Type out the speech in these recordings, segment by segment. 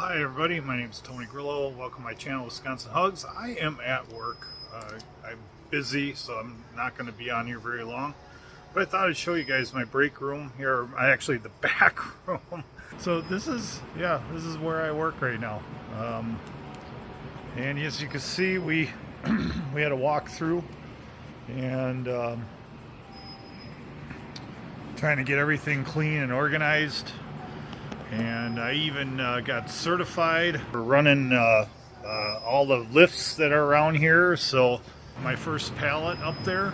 Hi everybody, my name is Tony Grillo. Welcome to my channel, Wisconsin Hugs. I am at work. I'm busy, so I'm not going to be on here very long. But I thought I'd show you guys my break room here. Actually, the back room. So this is where I work right now. And as you can see, we had a walk through and trying to get everything clean and organized. And I even got certified for running all the lifts that are around here. So my first pallet up there,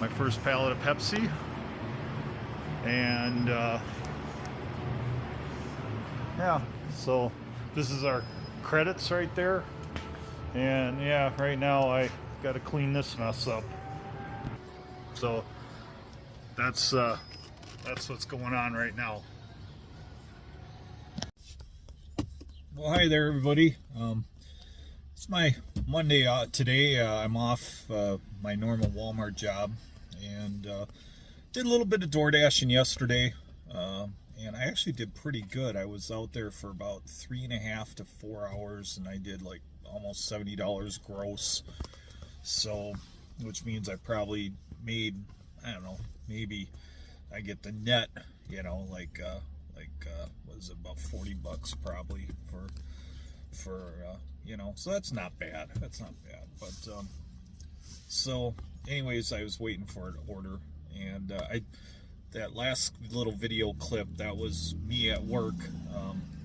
my first pallet of Pepsi, and yeah, so this is our credits right there. And yeah, right now I got to clean this mess up. So that's what's going on right now. Well, hi there, everybody. It's my Monday today. I'm off my normal Walmart job, and did a little bit of door dashing yesterday, and I actually did pretty good. I was out there for about 3.5 to 4 hours, and I did like almost $70 gross. So, which means I probably made, I don't know, maybe I get the net, you know, like what is it, about 40 bucks probably for you know, so that's not bad. But so anyways, I was waiting for an order, and that last little video clip, that was me at work.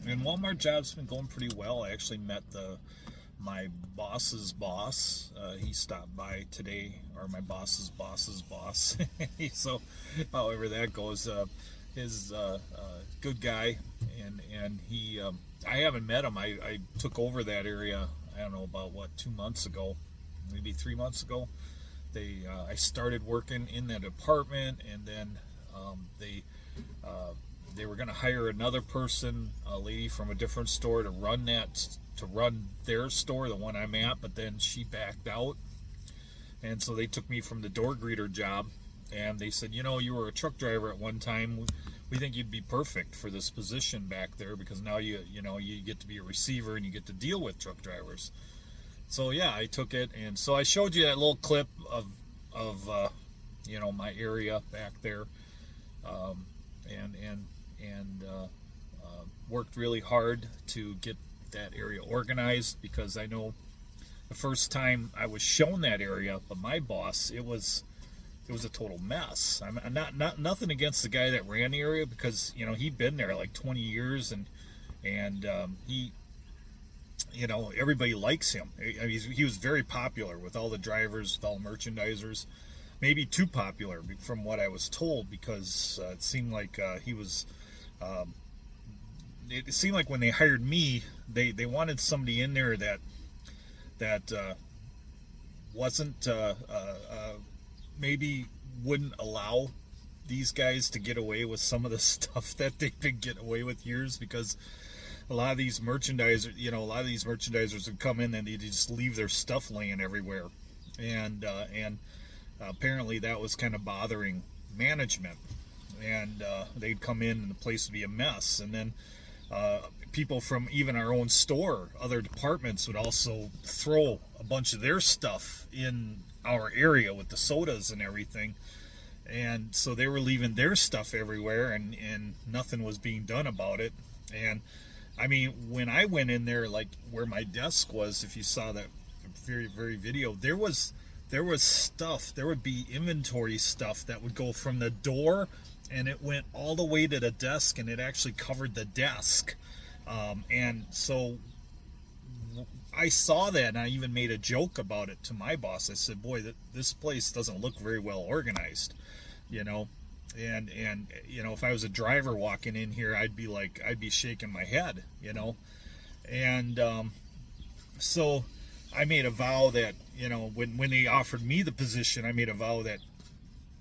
And Walmart job's been going pretty well. I actually met my boss's boss. He stopped by today, or my boss's boss's boss. So however that goes, his good guy, and he I haven't met him. I took over that area, I don't know, about what, 2 months ago, maybe 3 months ago. I started working in that department, and then they were going to hire another person, a lady from a different store, to run their store, the one I'm at, but then she backed out. And so they took me from the door greeter job, and they said, you know, you were a truck driver at one time. We think you'd be perfect for this position back there, because now you get to be a receiver and you get to deal with truck drivers. So yeah, I took it, and so I showed you that little clip of you know, my area back there, and worked really hard to get that area organized, because I know the first time I was shown that area by my boss, it was a total mess. I'm not nothing against the guy that ran the area, because, you know, he'd been there like 20 years, and he, you know, everybody likes him. I mean, he was very popular with all the drivers, with all the merchandisers, maybe too popular from what I was told, because it seemed like he was. It seemed like when they hired me, they wanted somebody in there that wasn't maybe wouldn't allow these guys to get away with some of the stuff that they've been getting away with years, because a lot of these merchandisers would come in and they just leave their stuff laying everywhere, and apparently that was kind of bothering management, and they'd come in and the place would be a mess. And then people from even our own store, other departments, would also throw a bunch of their stuff in our area with the sodas and everything, and so they were leaving their stuff everywhere, and nothing was being done about it. And I mean, when I went in there, like where my desk was, if you saw that very video, there was stuff, there would be inventory stuff that would go from the door, and it went all the way to the desk, and it actually covered the desk. And so I saw that, and I even made a joke about it to my boss. I said, boy, this place doesn't look very well organized, you know. And you know, if I was a driver walking in here, I'd be shaking my head, you know. And so I made a vow that, you know, when they offered me the position, I made a vow that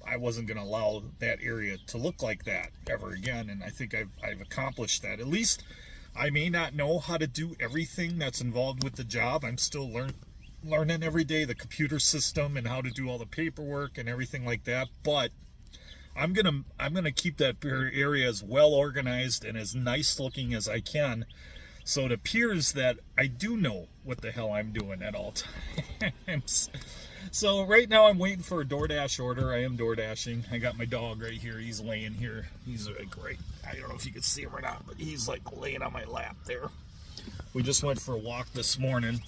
I wasn't going to allow that area to look like that ever again. And I think I've accomplished that. At least I may not know how to do everything that's involved with the job. I'm still learning every day the computer system and how to do all the paperwork and everything like that. But I'm gonna keep that area as well organized and as nice looking as I can, so it appears that I do know what the hell I'm doing at all times. So right now I'm waiting for a DoorDash order. I am door dashing. I got my dog right here. He's laying here. He's like right. I don't know if you can see him or not, but he's like laying on my lap there. We just went for a walk this morning,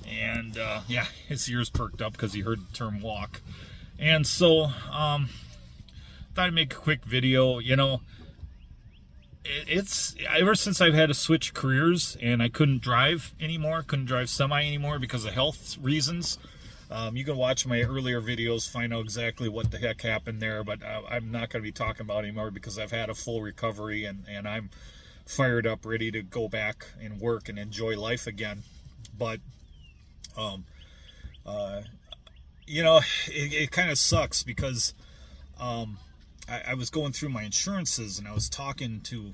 and yeah, his ears perked up because he heard the term walk. And so thought I'd make a quick video. You know, it's ever since I've had to switch careers and I couldn't drive anymore, couldn't drive semi anymore because of health reasons. You can watch my earlier videos, find out exactly what the heck happened there, but I'm not going to be talking about it anymore because I've had a full recovery, and I'm fired up, ready to go back and work and enjoy life again. But you know, it kind of sucks because I was going through my insurances, and I was talking to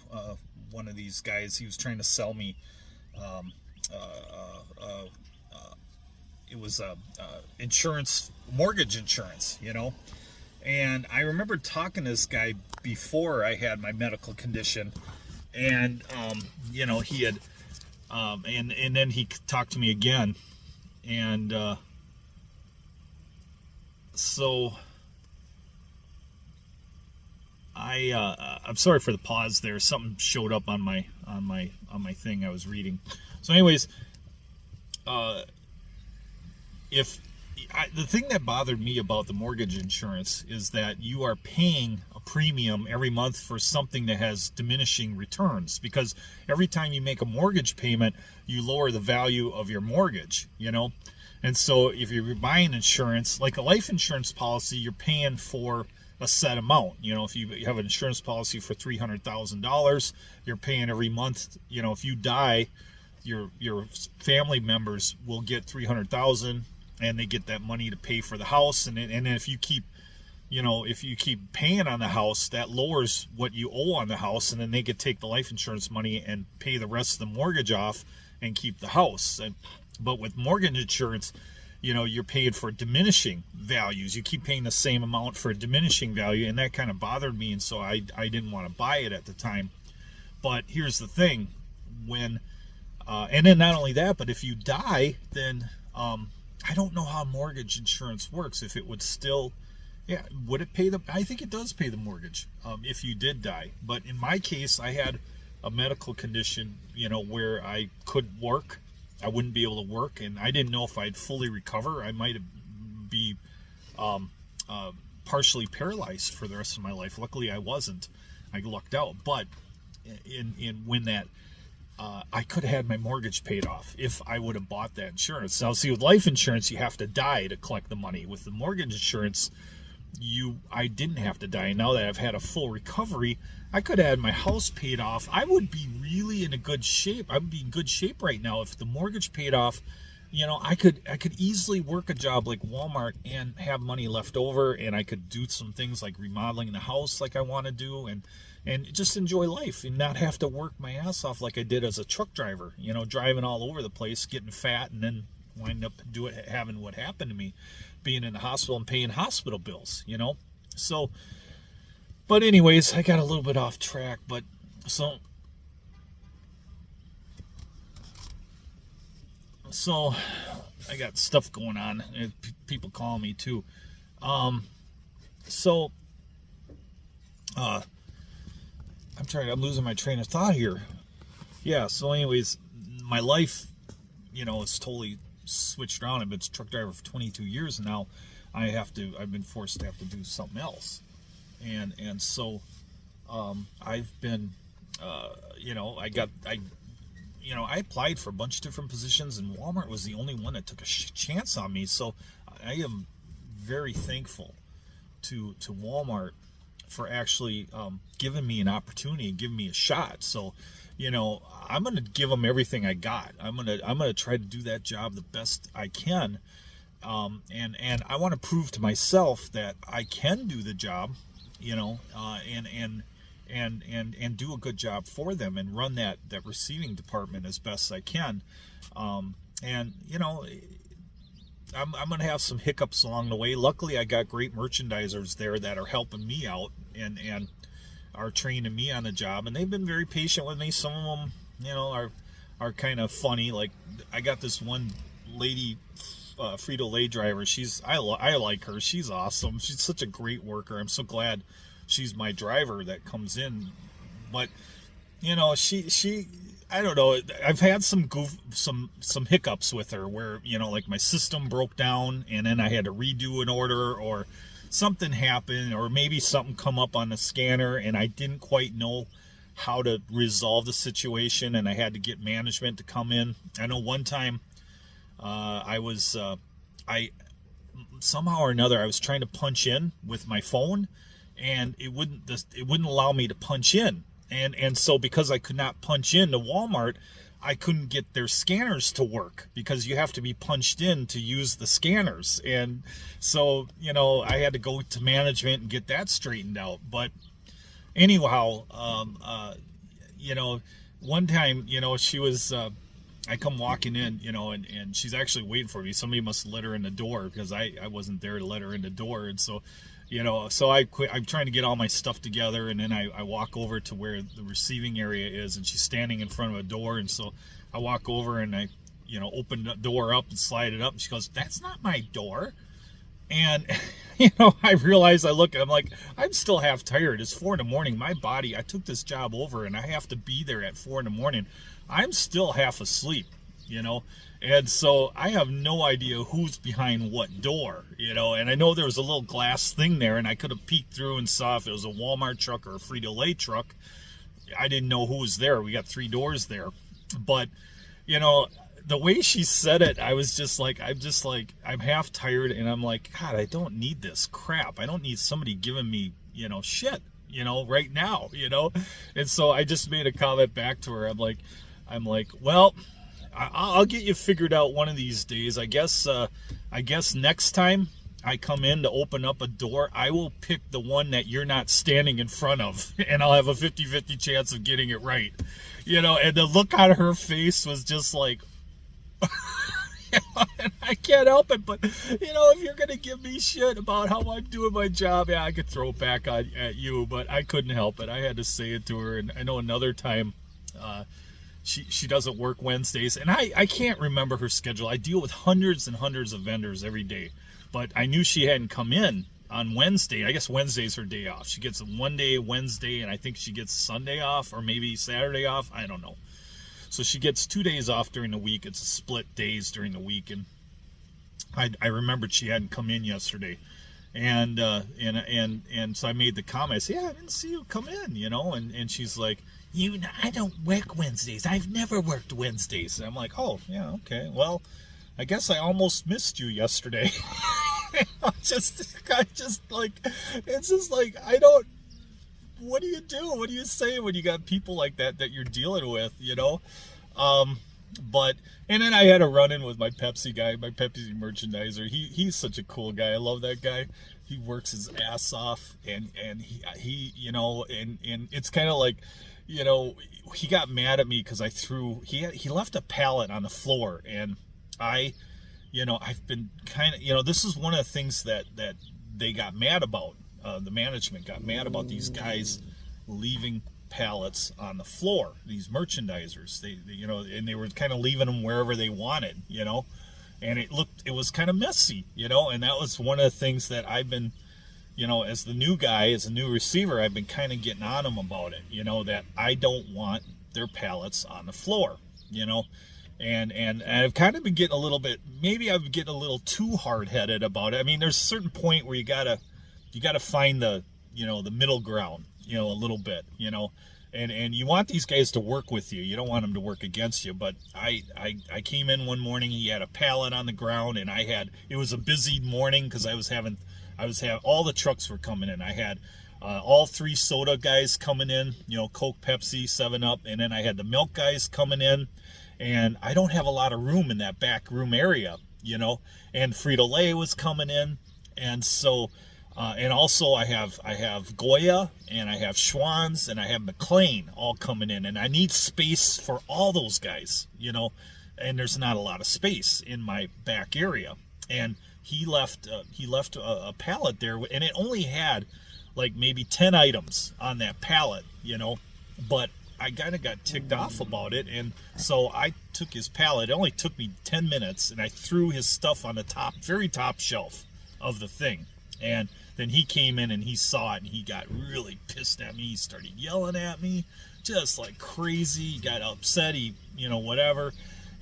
one of these guys. He was trying to sell me it was insurance, mortgage insurance, you know. And I remember talking to this guy before I had my medical condition, and you know, he had and then he talked to me again, and so I'm sorry for the pause there. Something showed up on my thing I was reading. So anyways, the thing that bothered me about the mortgage insurance is that you are paying a premium every month for something that has diminishing returns, because every time you make a mortgage payment, you lower the value of your mortgage, you know. And so if you're buying insurance, like a life insurance policy, you're paying for a set amount. You know, if you have an insurance policy for $300,000, you're paying every month. You know, if you die, your family members will get $300,000, and they get that money to pay for the house. And then if you keep, you know, if you keep paying on the house, that lowers what you owe on the house, and then they could take the life insurance money and pay the rest of the mortgage off and keep the house. But with mortgage insurance, you know, you're paid for diminishing values. You keep paying the same amount for a diminishing value, and that kind of bothered me, and so I didn't want to buy it at the time. But here's the thing, when and then not only that, but if you die, then I don't know how mortgage insurance works. If it would still, yeah, would it pay the? I think it does pay the mortgage if you did die. But in my case, I had a medical condition, you know, where I could work. I wouldn't be able to work, and I didn't know if I'd fully recover. I might be partially paralyzed for the rest of my life. Luckily, I wasn't. I lucked out. But when that. I could have had my mortgage paid off if I would have bought that insurance. Now, see, with life insurance, you have to die to collect the money. With the mortgage insurance, I didn't have to die. And now that I've had a full recovery, I could have had my house paid off. I would be really in a good shape. I would be in good shape right now if the mortgage paid off. You know, I could easily work a job like Walmart and have money left over, and I could do some things like remodeling the house like I want to do, and just enjoy life and not have to work my ass off like I did as a truck driver, you know, driving all over the place, getting fat, and then wind up having what happened to me, being in the hospital and paying hospital bills, you know. So, but anyways, I got a little bit off track, but so I got stuff going on, and people call me too. I'm losing my train of thought here. Yeah, so anyways, my life, you know, is totally switched around. I've been a truck driver for 22 years, and now I've been forced to have to do something else. And so I've been, you know, I applied for a bunch of different positions, and Walmart was the only one that took a chance on me. So I am very thankful to Walmart for actually giving me an opportunity, giving me a shot. So, you know, I'm going to give them everything I got. I'm going to try to do that job the best I can. And I want to prove to myself that I can do the job, you know, and do a good job for them and run that receiving department as best I can. And, you know, I'm going to have some hiccups along the way. Luckily, I got great merchandisers there that are helping me out and are training me on the job, and they've been very patient with me. Some of them, are kind of funny. Like, I got this one lady, Frito-Lay driver. I like her. She's awesome. She's such a great worker. I'm so glad she's my driver that comes in. But she I don't know. I've had some hiccups with her where, like my system broke down and then I had to redo an order, or something happened, or maybe something come up on the scanner and I didn't quite know how to resolve the situation, and I had to get management to come in. I know one time I somehow or another I was trying to punch in with my phone, and it wouldn't allow me to punch in. And so because I could not punch in to Walmart, I couldn't get their scanners to work, because you have to be punched in to use the scanners. And so, I had to go to management and get that straightened out. But anyhow, one time, she was, I come walking in, and she's actually waiting for me. Somebody must let her in the door, because I wasn't there to let her in the door. And so, so I'm trying to get all my stuff together, and then I walk over to where the receiving area is, and she's standing in front of a door. And so I walk over and I, open the door up and slide it up, and she goes, "That's not my door." And, I realize, I look, I'm like, I'm still half tired. It's 4 a.m. My body, I took this job over and I have to be there at 4 a.m. I'm still half asleep, and so I have no idea who's behind what door, and I know there was a little glass thing there, and I could have peeked through and saw if it was a Walmart truck or a Frito-Lay truck. I didn't know who was there. We got 3 doors there. But, the way she said it, I was just like, I'm half tired, and I'm like, God, I don't need this crap. I don't need somebody giving me, shit, right now, And so I just made a comment back to her. I'm like, well, I'll get you figured out one of these days. I guess next time I come in to open up a door, I will pick the one that you're not standing in front of, and I'll have a 50-50 chance of getting it right. And the look on her face was just like, and I can't help it, but if you're gonna give me shit about how I'm doing my job, yeah, I could throw it back at you, but I couldn't help it. I had to say it to her. And I know another time, she doesn't work Wednesdays, and I can't remember her schedule. I deal with hundreds and hundreds of vendors every day, but I knew she hadn't come in on Wednesday. I guess Wednesday's her day off. She gets one day Wednesday, and I think she gets Sunday off, or maybe Saturday off. I don't know. So she gets 2 days off during the week. It's a split days during the week, and I remembered she hadn't come in yesterday, and so I made the comment. I said, "Yeah, I didn't see you come in," and she's like, "I don't work Wednesdays. I've never worked Wednesdays." And I'm like, "Oh, yeah, okay. Well, I guess I almost missed you yesterday." It's just like, I don't. What do you do? What do you say when you got people like that you're dealing with, But, and then I had a run-in with my Pepsi guy, my Pepsi merchandiser. He's such a cool guy. I love that guy. He works his ass off, and he and it's kind of like, he got mad at me because he left a pallet on the floor, and I've been kind of, this is one of the things that they got mad about. The management got mad about these guys leaving pallets on the floor, these merchandisers. They and they were kind of leaving them wherever they wanted, and it was kind of messy, and that was one of the things that I've been, as the new guy, as a new receiver, I've been kind of getting on them about it, that I don't want their pallets on the floor, and I've kind of been getting a little bit, maybe I'm getting a little too hard-headed about it. I mean, there's a certain point where you gotta find the middle ground, a little bit, and you want these guys to work with you. You don't want them to work against you. But I came in one morning, he had a pallet on the ground, and it was a busy morning because I was having all the trucks were coming in. I had all 3 soda guys coming in, Coke, Pepsi, 7-Up, and then I had the milk guys coming in, and I don't have a lot of room in that back room area, and Frito-Lay was coming in, and so. And also I have Goya, and I have Schwann's, and I have McLean all coming in, and I need space for all those guys, and there's not a lot of space in my back area. and he left a pallet there, and it only had like maybe 10 items on that pallet, but I kind of got ticked off about it, and so I took his pallet. It only took me 10 minutes, and I threw his stuff on the very top shelf of the thing. And then he came in and he saw it, and he got really pissed at me. He started yelling at me just like crazy. He got upset. He, whatever.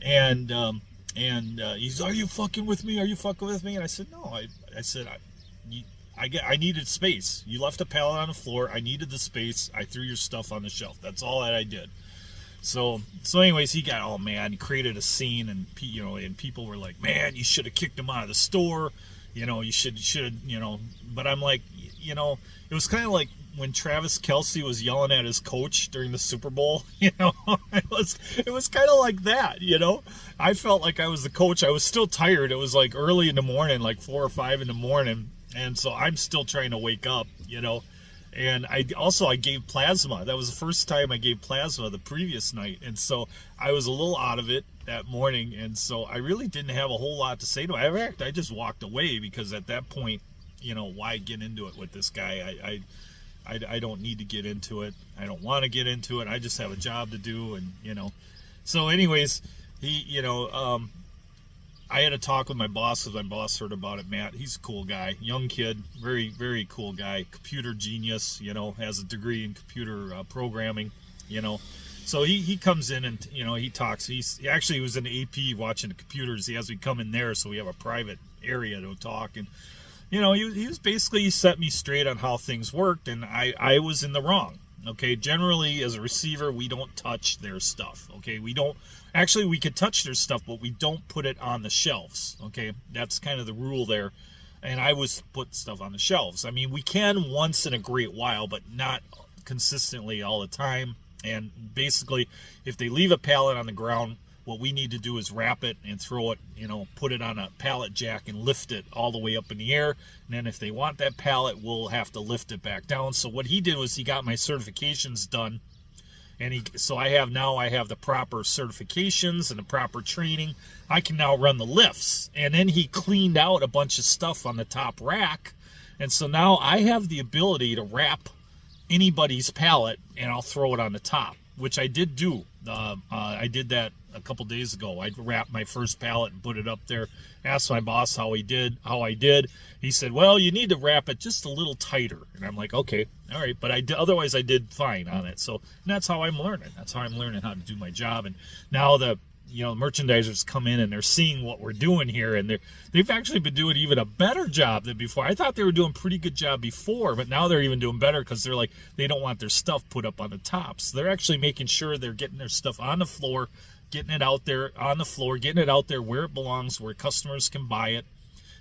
And he's, "Are you fucking with me? Are you fucking with me?" And I said, "No." I said, I needed space. You left a pallet on the floor. I needed the space. I threw your stuff on the shelf. That's all that I did. So anyways, he got all mad. He created a scene, and and people were like, "Man, you should have kicked him out of the store. You should, But I'm like, it was kind of like when Travis Kelce was yelling at his coach during the Super Bowl. It was kind of like that. I felt like I was the coach. I was still tired. It was like early in the morning, like 4 or 5 in the morning. And so I'm still trying to wake up, and I gave plasma. That was the first time I gave plasma the previous night. And so I was a little out of it that morning. And so I really didn't have a whole lot to say to him. In fact, I just walked away, because at that point, why get into it with this guy? I don't need to get into it. I don't want to get into it. I just have a job to do. And, so anyways, I had a talk with my boss, because my boss heard about it. Matt, he's a cool guy, young kid, very, very cool guy, computer genius, has a degree in computer programming, So he comes in and, he talks. He was in the AP watching the computers. He has me come in there, so we have a private area to talk. And, he was basically, he set me straight on how things worked, and I was in the wrong. Okay, generally as a receiver, we don't touch their stuff. Okay, we could touch their stuff, but we don't put it on the shelves. Okay, that's kind of the rule there. And I was put stuff on the shelves. I mean, we can once in a great while, but not consistently all the time. And basically, if they leave a pallet on the ground, what we need to do is wrap it and throw it, put it on a pallet jack and lift it all the way up in the air. And then if they want that pallet, we'll have to lift it back down. So what he did was he got my certifications done. And I have the proper certifications and the proper training. I can now run the lifts. And then he cleaned out a bunch of stuff on the top rack. And so now I have the ability to wrap anybody's pallet, and I'll throw it on the top, which I did do. I did that a couple days ago. I wrapped my first pallet and put it up there. Asked my boss how I did. He said, "Well, you need to wrap it just a little tighter." And I'm like, "Okay, all right." But otherwise I did fine on it. So that's how I'm learning. That's how I'm learning how to do my job. And now the merchandisers come in and they're seeing what we're doing here, and they've actually been doing even a better job than before. I thought they were doing a pretty good job before, but now they're even doing better, because they're like, they don't want their stuff put up on the tops. They're actually making sure they're getting their stuff on the floor, getting it out there on the floor, getting it out there where it belongs, where customers can buy it,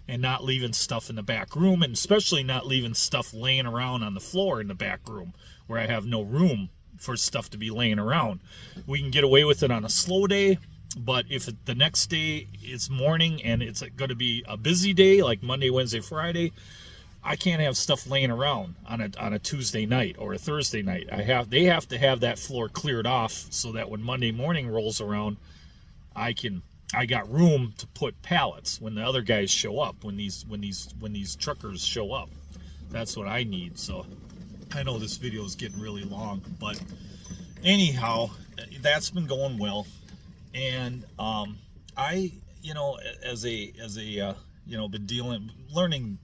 and not leaving stuff in the back room, and especially not leaving stuff laying around on the floor in the back room where I have no room for stuff to be laying around. We can get away with it on a slow day, but if the next day is morning and it's going to be a busy day, like Monday, Wednesday, Friday, I can't have stuff laying around on a Tuesday night or a Thursday night. They have to have that floor cleared off, so that when Monday morning rolls around, I got room to put pallets when the other guys show up, when these truckers show up. That's what I need. So I know this video is getting really long, but anyhow, that's been going well. And I, been learning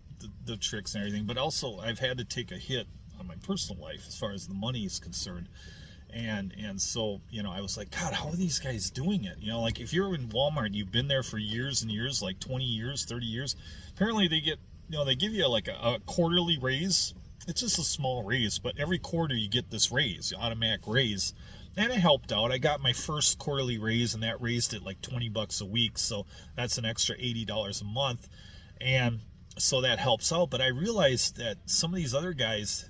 the tricks and everything, but also I've had to take a hit on my personal life as far as the money is concerned. And so, I was like, God, how are these guys doing it? Like if you're in Walmart, you've been there for years and years, like 20 years, 30 years. Apparently they give you like a quarterly raise. It's just a small raise, but every quarter you get this raise, automatic raise. And it helped out. I got my first quarterly raise, and that raised it like $20 a week. So that's an extra $80 a month. And so that helps out. But I realized that some of these other guys,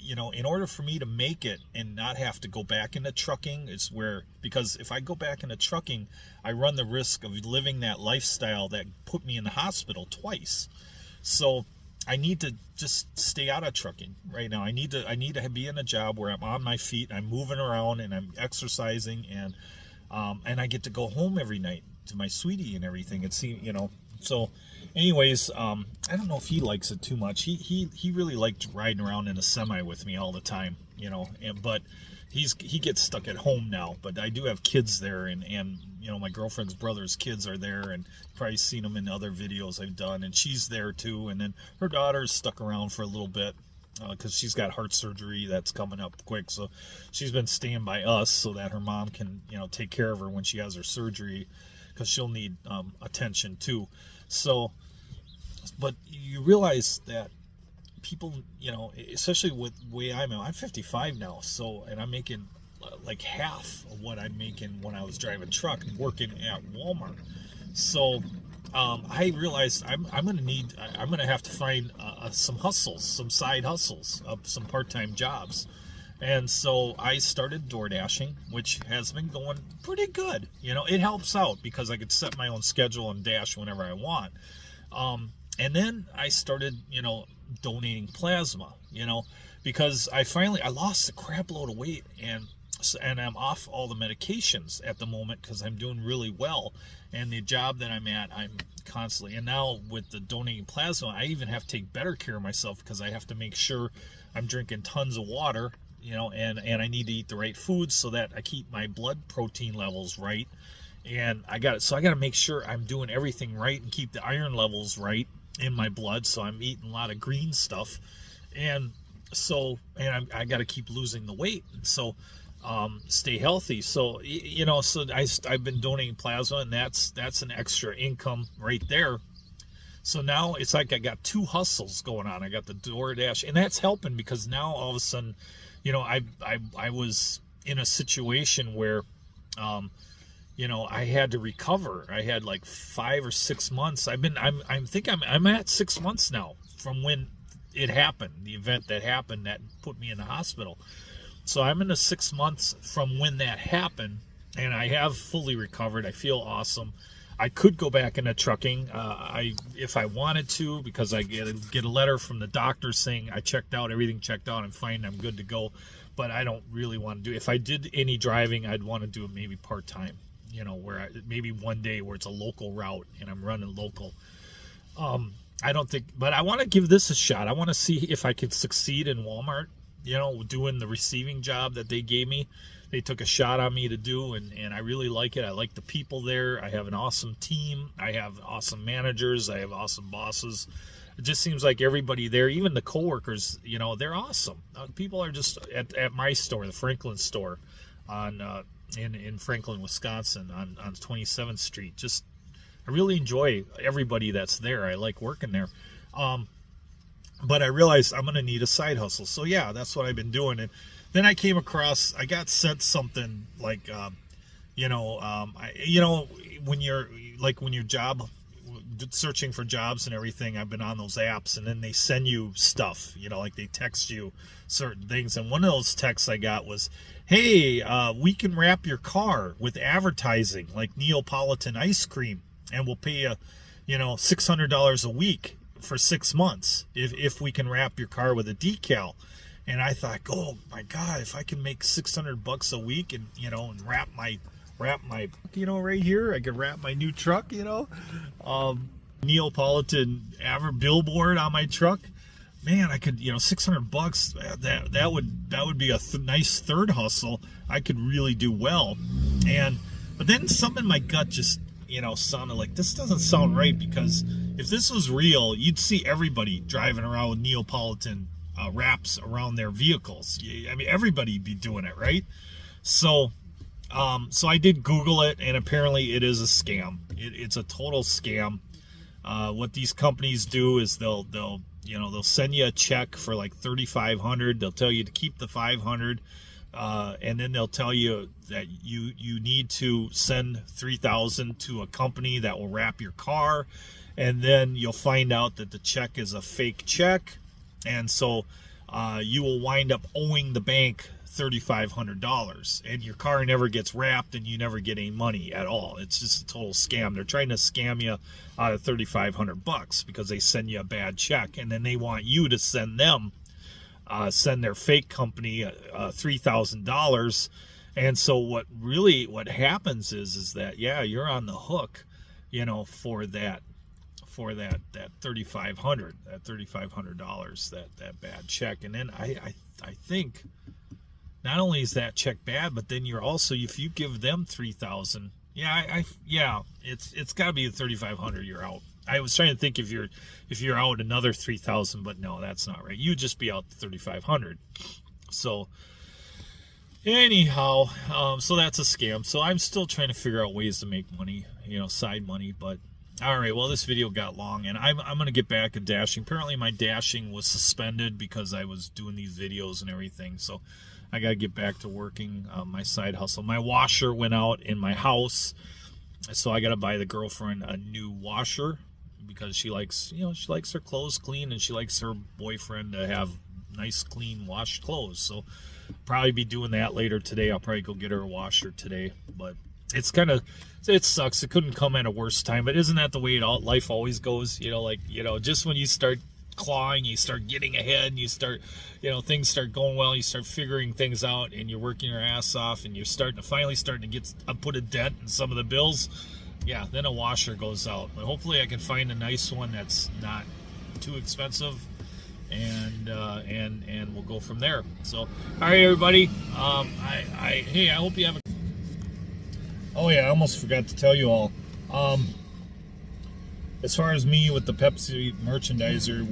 in order for me to make it and not have to go back into trucking, because if I go back into trucking, I run the risk of living that lifestyle that put me in the hospital twice. So I need to just stay out of trucking right now. I need to be in a job where I'm on my feet, I'm moving around, and I'm exercising, and I get to go home every night to my sweetie and everything. And see, So, anyways, I don't know if he likes it too much. He really liked riding around in a semi with me all the time, but he gets stuck at home now. But I do have kids there, and my girlfriend's brother's kids are there, and you've probably seen them in other videos I've done, and she's there too. And then her daughter's stuck around for a little bit because she's got heart surgery that's coming up quick, so she's been staying by us so that her mom can take care of her when she has her surgery, because she'll need attention too. So, but you realize that people, especially with the way I'm 55 now, so, and I'm making like half of what I'm making when I was driving truck and working at Walmart. So I realized I'm gonna have to find some hustles, some side hustles, some part-time jobs. And so I started door dashing, which has been going pretty good. It helps out because I could set my own schedule and dash whenever I want. And then I started, donating plasma, because I lost a crap load of weight, and I'm off all the medications at the moment because I'm doing really well. And the job that I'm at, I'm constantly, and now with the donating plasma, I even have to take better care of myself because I have to make sure I'm drinking tons of water, and I need to eat the right foods so that I keep my blood protein levels right. And I got to make sure I'm doing everything right and keep the iron levels right in my blood. So I'm eating a lot of green stuff, and I got to keep losing the weight. So stay healthy. So I've been donating plasma, and that's an extra income right there. So now it's like I got two hustles going on. I got the DoorDash, and that's helping because now all of a sudden, I was in a situation where I had to recover. I had like 5 or 6 months. I'm at 6 months now from when it happened, the event that happened that put me in the hospital. So I'm in the 6 months from when that happened, and I have fully recovered. I feel awesome. I could go back into trucking if I wanted to, because I get a letter from the doctor saying I checked out, everything checked out, I'm fine, I'm good to go. But I don't really want to do it. If I did any driving, I'd want to do it maybe part-time, where maybe one day where it's a local route and I'm running local. I don't think, but I want to give this a shot. I want to see if I could succeed in Walmart, doing the receiving job that they gave me. They took a shot on me to do, and I really like it. I like the people there. I have an awesome team. I have awesome managers. I have awesome bosses. It just seems like everybody there, even the coworkers, they're awesome. People are just at my store, the Franklin store in Franklin, Wisconsin on 27th Street. Just, I really enjoy everybody that's there. I like working there. But I realized I'm going to need a side hustle. So yeah, that's what I've been doing. And then I came across, I got sent something like, when you're searching for jobs and everything, I've been on those apps, and then they send you stuff, like they text you certain things. And one of those texts I got was, hey, we can wrap your car with advertising like Neapolitan ice cream, and we'll pay you, $600 a week for 6 months if we can wrap your car with a decal. And I thought, oh my God, if I can make $600 a week and and wrap my right here, I could wrap my new truck, Neapolitan billboard on my truck. Man, I could, $600. That would be a nice third hustle. I could really do well. But then something in my gut just sounded like, this doesn't sound right, because if this was real, you'd see everybody driving around with Neapolitan wraps around their vehicles. I mean, everybody be doing it, right? So I did Google it, and apparently it is a scam. It's a total scam. What these companies do is they'll send you a check for like $3,500. They'll tell you to keep the $500, and then they'll tell you that you need to send $3,000 to a company that will wrap your car, and then you'll find out that the check is a fake check, and so you will wind up owing the bank $3,500, and your car never gets wrapped, and you never get any money at all. It's just a total scam. They're trying to scam you out of $3,500 because they send you a bad check, and then they want you to send their fake company $3,000. And so what happens is that, yeah, you're on the hook, for that for that $3,500, that bad check. And then I think not only is that check bad, but then you're also, if you give them $3,000, yeah, it's got to be the $3,500 you're out. I was trying to think if you're out another $3,000, but no, that's not right. You'd just be out $3,500. So anyhow, so that's a scam. So I'm still trying to figure out ways to make money, side money. But all right, well, this video got long, and I'm gonna get back to dashing. Apparently my dashing was suspended because I was doing these videos and everything. So I got to get back to working my side hustle. My washer went out in my house, so I got to buy the girlfriend a new washer because she likes, she likes her clothes clean, and she likes her boyfriend to have nice, clean, washed clothes. So probably be doing that later today. I'll probably go get her a washer today. But it's it sucks. It couldn't come at a worse time. But isn't that the way life always goes? Just when you start clawing, you start getting ahead, and you start, things start going well, you start figuring things out, and you're working your ass off, and you're finally starting to get put a dent in some of the bills. Yeah, then a washer goes out. But hopefully I can find a nice one that's not too expensive, and we'll go from there. So, all right, everybody. Hey, I hope you have a. Oh yeah, I almost forgot to tell you all. As far as me with the Pepsi merchandiser,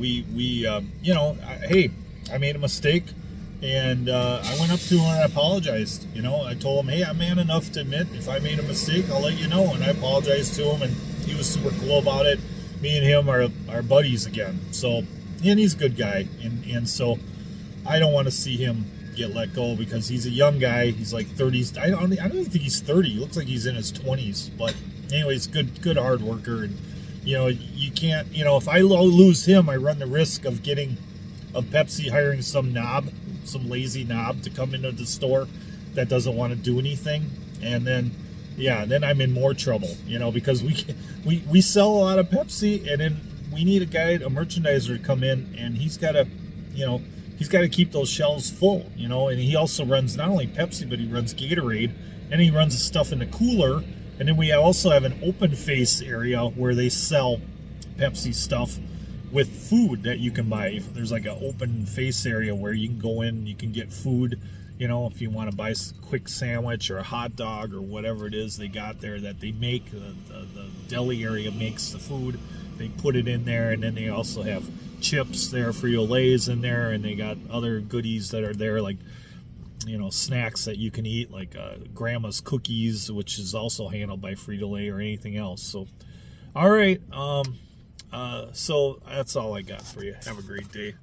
hey, I made a mistake, and I went up to him and I apologized. I told him, hey, I'm man enough to admit if I made a mistake, I'll let you know. And I apologized to him, and he was super cool about it. Me and him are buddies again. So, and he's a good guy, and so I don't want to see him get let go because he's a young guy. He's like 30s. I don't even think he's 30. He looks like he's in his 20s. But anyways, good hard worker. And you can't, if I lose him, I run the risk of Pepsi hiring some lazy knob to come into the store that doesn't want to do anything. And then I'm in more trouble, because we sell a lot of Pepsi, and then we need a merchandiser to come in, and he's got to keep those shelves full, and he also runs not only Pepsi, but he runs Gatorade, and he runs the stuff in the cooler. And then we also have an open face area where they sell Pepsi stuff with food that you can buy. There's like an open face area where you can go in, you can get food, if you want to buy a quick sandwich or a hot dog or whatever it is they got there that they make. The deli area makes the food. They put it in there, and then they also have chips there, Frito-Lays in there, and they got other goodies that are there, like snacks that you can eat, like grandma's cookies, which is also handled by Frito-Lay, or anything else. So all right, so that's all I got for you. Have a great day.